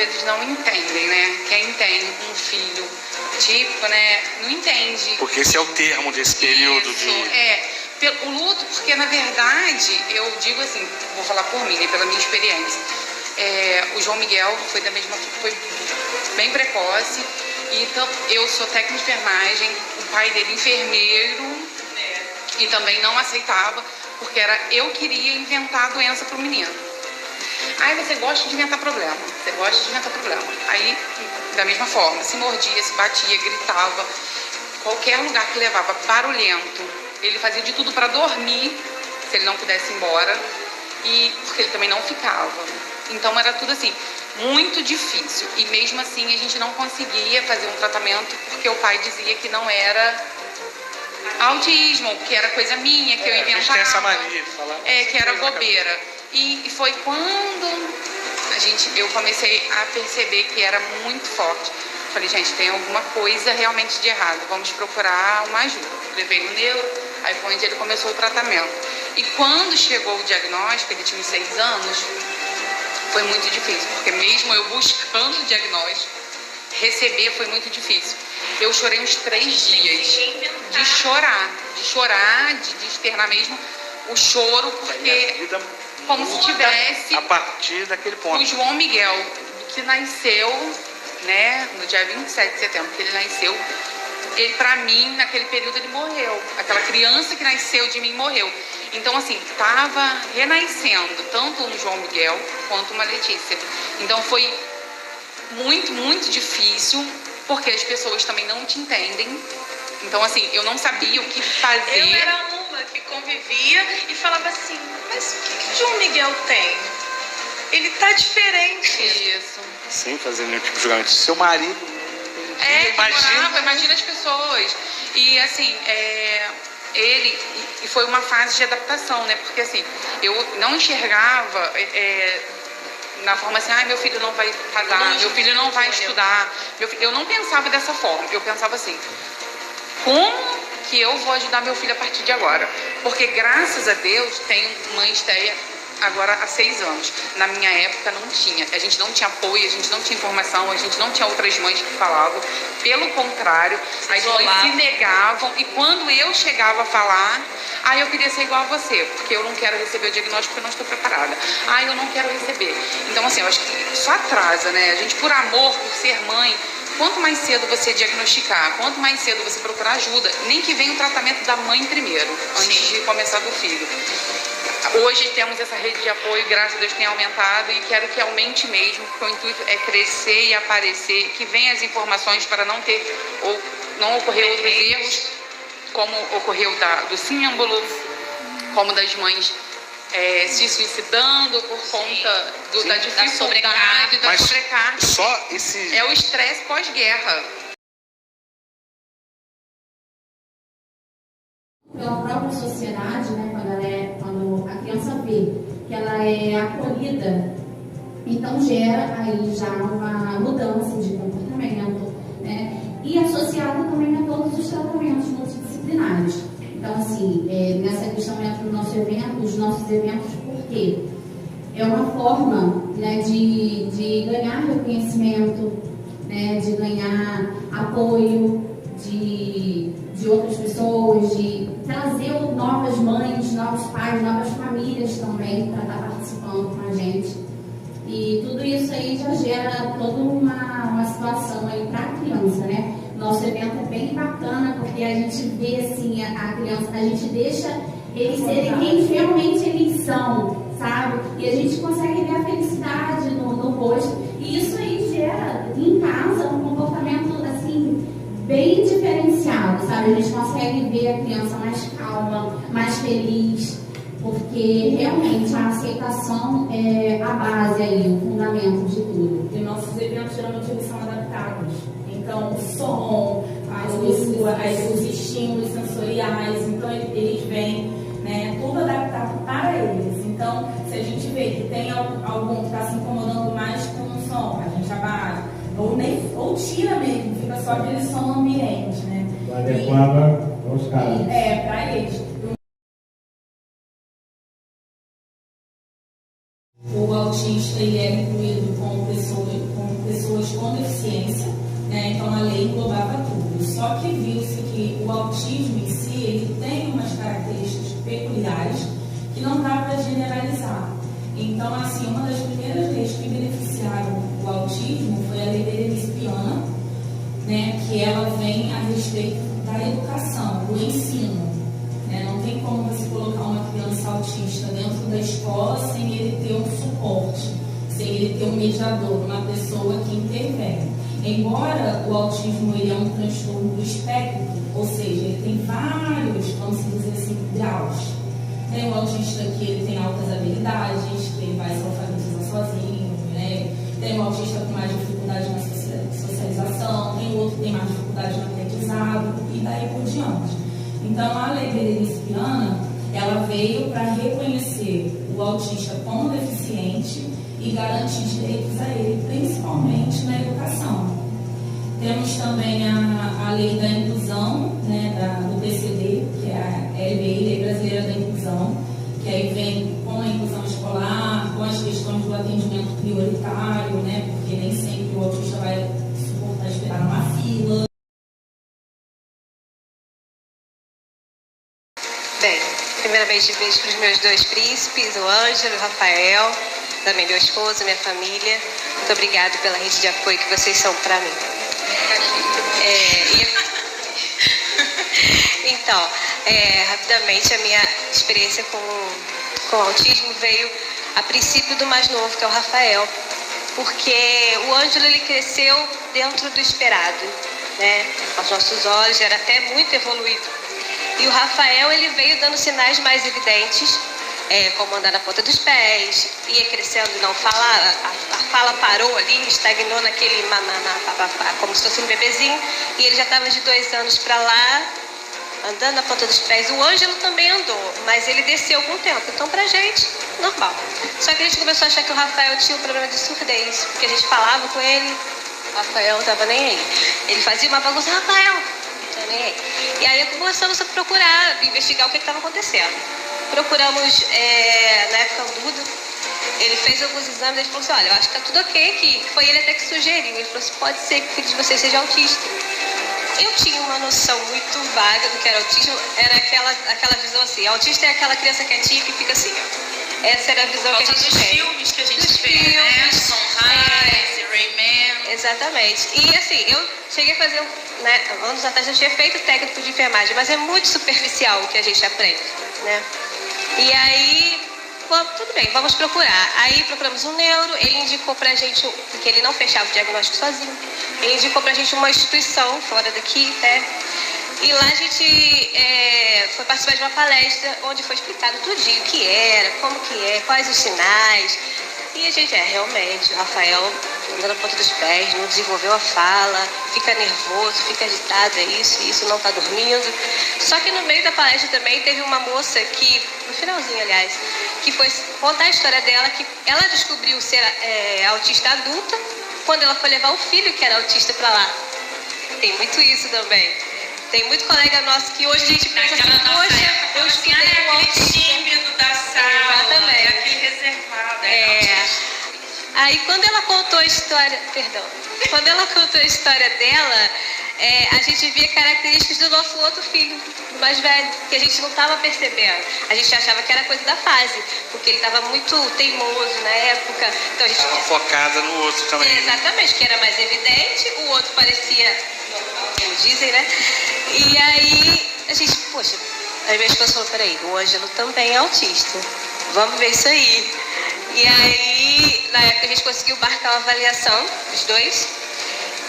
vezes não entendem, né? Quem tem um filho típico, né, não entende. Porque esse é o termo desse período Isso, de... o luto, porque na verdade, eu digo assim, vou falar por mim, né, pela minha experiência. O João Miguel foi bem precoce, então eu sou técnica de enfermagem, o pai dele enfermeiro, e também não aceitava, porque eu queria inventar a doença para o menino. Aí você gosta de inventar problema, Aí, da mesma forma, se mordia, se batia, gritava, qualquer lugar que levava barulhento, ele fazia de tudo para dormir, se ele não pudesse ir embora, e porque ele também não ficava. Então era tudo assim, muito difícil. E mesmo assim a gente não conseguia fazer um tratamento, porque o pai dizia que não era autismo, que era coisa minha, que eu inventava. A gente tem essa mania de falar. Que era bobeira. E foi quando eu comecei a perceber que era muito forte. Falei, gente, tem alguma coisa realmente de errado, vamos procurar uma ajuda. Levei no neuro, aí foi onde ele começou o tratamento. E quando chegou o diagnóstico, ele tinha 6 anos, foi muito difícil, porque mesmo eu buscando o diagnóstico, receber foi muito difícil. Eu chorei uns 3 dias de chorar, de externar mesmo o choro, porque como se tivesse a partir daquele ponto. O João Miguel, que nasceu, né, no dia 27 de setembro, que ele nasceu, ele, pra mim, naquele período ele morreu. Aquela criança que nasceu de mim morreu. Então, assim, tava renascendo tanto um João Miguel quanto uma Letícia. Então foi muito, muito difícil, porque as pessoas também não te entendem. Então, assim, eu não sabia o que fazer. Eu era uma que convivia e falava assim, mas o que o João Miguel tem? Ele tá diferente. Isso. Sem fazer nenhum tipo de julgamento. Seu marido... Imagina as pessoas. E assim, e foi uma fase de adaptação, né? Porque assim, eu não enxergava na forma assim, meu filho não vai casar, meu filho não vai estudar. Eu não pensava dessa forma, eu pensava assim, como que eu vou ajudar meu filho a partir de agora? Porque graças a Deus tem uma Estéia agora há 6 anos. Na minha época não tinha. A gente não tinha apoio, a gente não tinha informação, a gente não tinha outras mães que falavam. Pelo contrário, as mães se negavam. E quando eu chegava a falar, eu queria ser igual a você, porque eu não quero receber o diagnóstico porque eu não estou preparada. Eu não quero receber. Então, assim, eu acho que isso atrasa, né? A gente, por amor, por ser mãe, quanto mais cedo você diagnosticar, quanto mais cedo você procurar ajuda, nem que venha o tratamento da mãe primeiro, antes de começar do filho. Hoje temos essa rede de apoio, graças a Deus tem aumentado e quero que aumente mesmo, porque o intuito é crescer e aparecer, que venham as informações para não ocorrer outros erros, como ocorreu do símbolo, como das mães se suicidando por conta da dificuldade, da sobrecarga. Só esse... É o estresse pós-guerra. Pela própria sociedade, né, quando a criança vê que ela é acolhida, então gera aí já uma mudança de comportamento, né, e associada também a todos os tratamentos multidisciplinares. Então, assim, nessa questão entra os nossos eventos, porque é uma forma, né, de ganhar reconhecimento, né, de ganhar apoio de outras pessoas, de trazer novas mães, novos pais, novas famílias também para estar participando com a gente. E tudo isso aí já gera toda uma situação aí para a criança, né? Nosso evento é bem bacana, porque a gente vê assim a criança, a gente deixa eles serem quem realmente eles são, sabe? E a gente consegue ver a felicidade no rosto. E isso aí gera em casa um comportamento assim bem diferenciado, sabe? A gente consegue ver a criança mais calma, mais feliz, porque realmente a aceitação é a base aí, o fundamento de tudo. E nossos eventos geralmente eles são adaptados. Então, o som, os estímulos sensoriais, então eles vêm, né, tudo adaptado para eles. Então, se a gente vê que tem algum que está se incomodando mais com o som, a gente abaixa, ou tira mesmo, fica só aquele som ambiente, né? Adequada aos casos. Para eles. O autista ele é incluído com pessoas com deficiência, né? Então a lei englobava tudo. Só que viu-se que o autismo em si, ele tem umas características peculiares que não dá para generalizar. Então, assim, uma das primeiras leis que beneficiaram o autismo foi a Lei Berenice Viana, né? Que ela vem a respeito da educação, do ensino. Não tem como você colocar uma criança autista dentro da escola sem ele ter um suporte, sem ele ter um mediador, uma pessoa que intervém. Embora o autismo ele é um transtorno do espectro, ou seja, ele tem vários, vamos dizer assim, graus. Tem um autista que ele tem altas habilidades, que ele vai se alfabetizar sozinho, né? Tem um autista com mais dificuldade na socialização, tem outro que tem mais dificuldade no aprendizado e daí por diante. Então, a Lei Berenice Viana, ela veio para reconhecer o autista como deficiente e garantir direitos a ele, principalmente na educação. Temos também a Lei da Inclusão, né, do PCD, que é a LBI, Lei Brasileira da Inclusão, que aí vem com a inclusão escolar, com as questões do atendimento prioritário, né, porque nem sempre o autista vai suportar esperar numa fila. Bem, primeiramente beijo para os meus dois príncipes, o Ângelo e o Rafael, também meu esposo, minha família. Muito obrigada pela rede de apoio que vocês são para mim. Então, rapidamente, a minha experiência com autismo veio a princípio do mais novo, que é o Rafael, porque o Ângelo ele cresceu dentro do esperado, né? Aos nossos olhos, era até muito evoluído. E o Rafael, ele veio dando sinais mais evidentes, como andar na ponta dos pés, ia crescendo e não falar, a fala parou ali, estagnou naquele como se fosse um bebezinho, e ele já estava de 2 anos para lá, andando na ponta dos pés. O Ângelo também andou, mas ele desceu com o tempo, então pra gente, normal. Só que a gente começou a achar que o Rafael tinha um problema de surdez, porque a gente falava com ele, o Rafael não estava nem aí. Ele fazia uma bagunça, Rafael, e aí começamos a procurar, investigar o que estava acontecendo. Procuramos, na época, o Duda. Ele fez alguns exames e ele falou assim, olha, eu acho que tá tudo ok aqui. Foi ele até que sugeriu. Ele falou assim, pode ser que o filho de vocês seja autista. Eu tinha uma noção muito vaga do que era autismo. Era aquela visão assim, autista é aquela criança quietinha que fica assim, ó. Essa era a visão que a gente tem. Filmes que a gente vê, né? Sunrise, Rayman. Exatamente. E assim, eu cheguei a fazer, né, anos atrás eu tinha feito técnico de enfermagem, mas é muito superficial o que a gente aprende, né? E aí, tudo bem, vamos procurar. Aí procuramos um neuro, ele indicou pra gente, porque ele não fechava o diagnóstico sozinho, ele indicou pra gente uma instituição fora daqui, né? E lá a gente foi participar de uma palestra onde foi explicado tudinho o que era, como que é, quais os sinais. E a gente, realmente, o Rafael andando na ponta dos pés, não desenvolveu a fala, fica nervoso, fica agitado, isso, não está dormindo. Só que no meio da palestra também teve uma moça que, no finalzinho, aliás, que foi contar a história dela, que ela descobriu ser autista adulta quando ela foi levar o filho que era autista para lá. Tem muito isso também. Tem muito colega nosso que hoje a gente pensa assim, poxa, eu estudei com autista. Tímido da sala, exatamente. Aquele reservado. Aí quando ela contou a história, quando ela contou a história dela, a gente via características do nosso outro filho, do mais velho, que a gente não estava percebendo. A gente achava que era coisa da fase, porque ele estava muito teimoso na época. Então a gente estava focada no outro também. Exatamente, que era mais evidente, o outro parecia, como dizem, né? E aí a gente, poxa, aí minha esposa falou, peraí, o Ângelo também é autista, vamos ver isso aí. E aí, na época, a gente conseguiu marcar uma avaliação, os dois,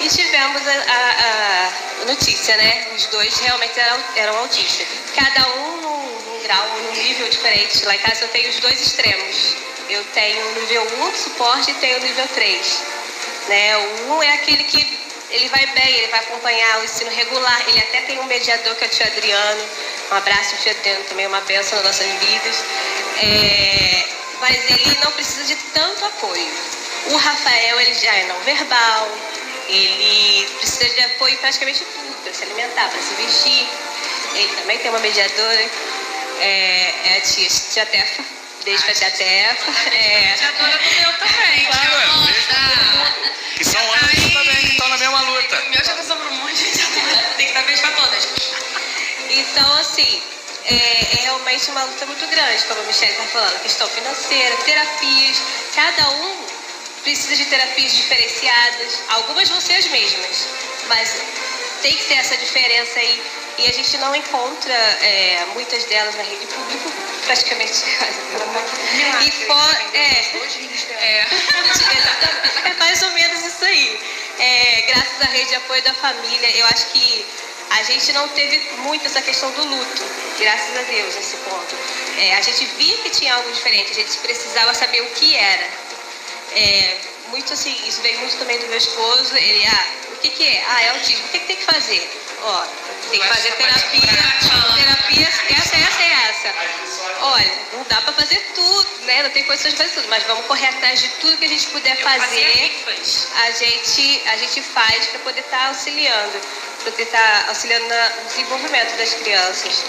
e tivemos a notícia, né? Os dois realmente eram autistas. Cada um num grau, num nível diferente. Lá em casa eu tenho os dois extremos. Eu tenho o nível 1 de suporte e tenho o nível 3. Né? O 1 é aquele que ele vai bem, ele vai acompanhar o ensino regular. Ele até tem um mediador, que é o tio Adriano. Um abraço, tio Adriano, também é uma bênção nas nossas vidas. Mas ele não precisa de tanto apoio. O Rafael, ele já é não verbal, ele precisa de apoio em praticamente tudo, para se alimentar, para se vestir. Ele também tem uma mediadora, a tia Tefa, Beijo pra tia Tefa. Mediadora do meu também. Claro, beijo pra todo mundo. Que são anjos também, que estão na mesma luta. O meu já passou por um monte de mediadora. Tem que dar beijo pra todas. Então, assim, é realmente uma luta muito grande, como a Michelle está falando, questão financeira, terapias, cada um precisa de terapias diferenciadas, algumas vão ser as mesmas, mas tem que ter essa diferença aí, e a gente não encontra muitas delas na rede pública, praticamente quase. E é mais ou menos isso aí. Graças à rede de apoio da família, eu acho que a gente não teve muito essa questão do luto, graças a Deus, nesse ponto. A gente via que tinha algo diferente, a gente precisava saber o que era. Muito assim, isso veio muito também do meu esposo, ele, o que é? É autismo, o que tem que fazer? Tem que fazer terapia, essa. Olha, não dá pra fazer tudo, né? Não tem condições de fazer tudo, mas vamos correr atrás de tudo que a gente puder fazer. A gente faz para poder estar auxiliando, para poder estar auxiliando no desenvolvimento das crianças.